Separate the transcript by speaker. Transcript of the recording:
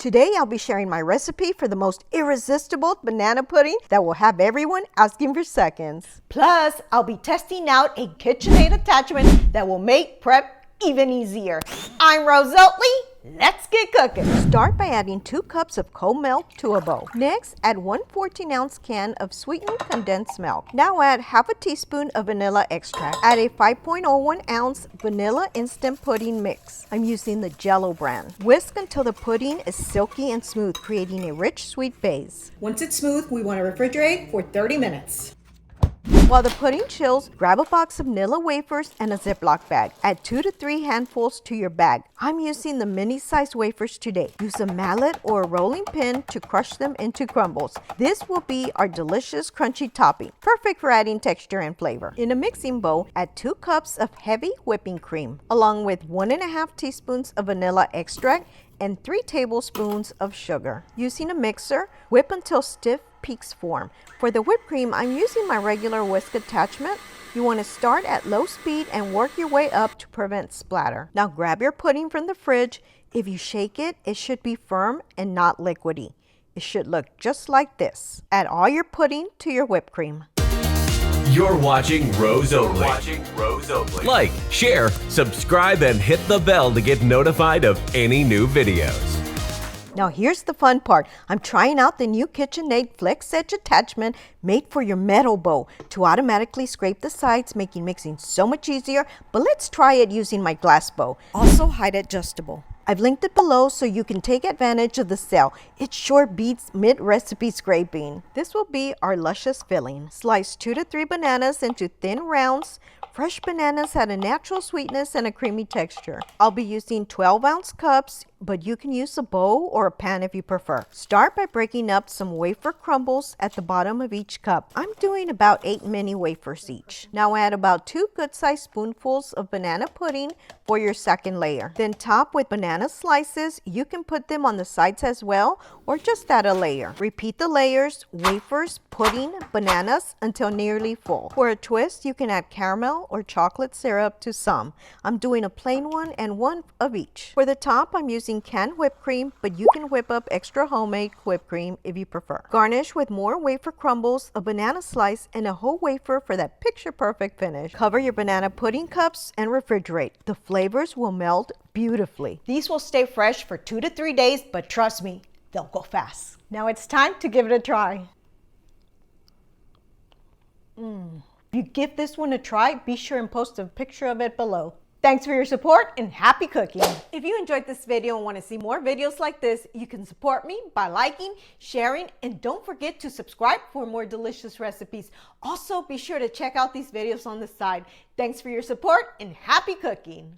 Speaker 1: Today I'll be sharing my recipe for the most irresistible banana pudding that will have everyone asking for seconds. Plus, I'll be testing out a KitchenAid attachment that will make prep even easier. I'm Rose Oatley. Let's get cooking. Start by adding 2 cups of cold milk to a bowl. Next, add 1 14-ounce can of sweetened condensed milk. Now add half a teaspoon of vanilla extract. Add a 5.01-ounce vanilla instant pudding mix. I'm using the Jello brand. Whisk until the pudding is silky and smooth, creating a rich, sweet base.
Speaker 2: Once it's smooth, we want to refrigerate for 30 minutes.
Speaker 1: While the pudding chills, grab a box of vanilla wafers and a Ziploc bag. Add 2 to 3 handfuls to your bag. I'm using the mini-sized wafers today. Use a mallet or a rolling pin to crush them into crumbles. This will be our delicious crunchy topping, perfect for adding texture and flavor. In a mixing bowl, add 2 cups of heavy whipping cream, along with 1.5 teaspoons of vanilla extract and 3 tablespoons of sugar. Using a mixer, whip until stiff peaks form. For the whipped cream, I'm using my regular whisk attachment. You want to start at low speed and work your way up to prevent splatter. Now grab your pudding from the fridge. If you shake it, it should be firm and not liquidy. It should look just like this. Add all your pudding to your whipped cream.
Speaker 3: You're watching Rose Oatley. Like, share, subscribe, and hit the bell to get notified of any new videos.
Speaker 1: Now here's the fun part. I'm trying out the new KitchenAid Flex Edge attachment made for your metal bowl to automatically scrape the sides, making mixing so much easier. But let's try it using my glass bowl. Also height adjustable. I've linked it below so you can take advantage of the sale. It sure beats mid-recipe scraping. This will be our luscious filling. Slice 2 to 3 bananas into thin rounds. Fresh bananas had a natural sweetness and a creamy texture. I'll be using 12-ounce cups, but you can use a bowl or a pan if you prefer. Start by breaking up some wafer crumbles at the bottom of each cup. I'm doing about 8 mini wafers each. Now add about 2 good-sized spoonfuls of banana pudding for your second layer. Then top with banana slices. You can put them on the sides as well, or just add a layer. Repeat the layers, wafers, pudding, bananas until nearly full. For a twist, you can add caramel or chocolate syrup to some. I'm doing a plain one and one of each. For the top, I'm using canned whipped cream, but you can whip up extra homemade whipped cream if you prefer. Garnish with more wafer crumbles, a banana slice, and a whole wafer for that picture-perfect finish. Cover your banana pudding cups and refrigerate. The flavors will melt beautifully. These will stay fresh for 2 to 3 days, but trust me, they'll go fast. Now it's time to give it a try. If you give this one a try, be sure and post a picture of it below. Thanks for your support and happy cooking. If you enjoyed this video and want to see more videos like this, you can support me by liking, sharing, and don't forget to subscribe for more delicious recipes. Also, be sure to check out these videos on the side. Thanks for your support and happy cooking.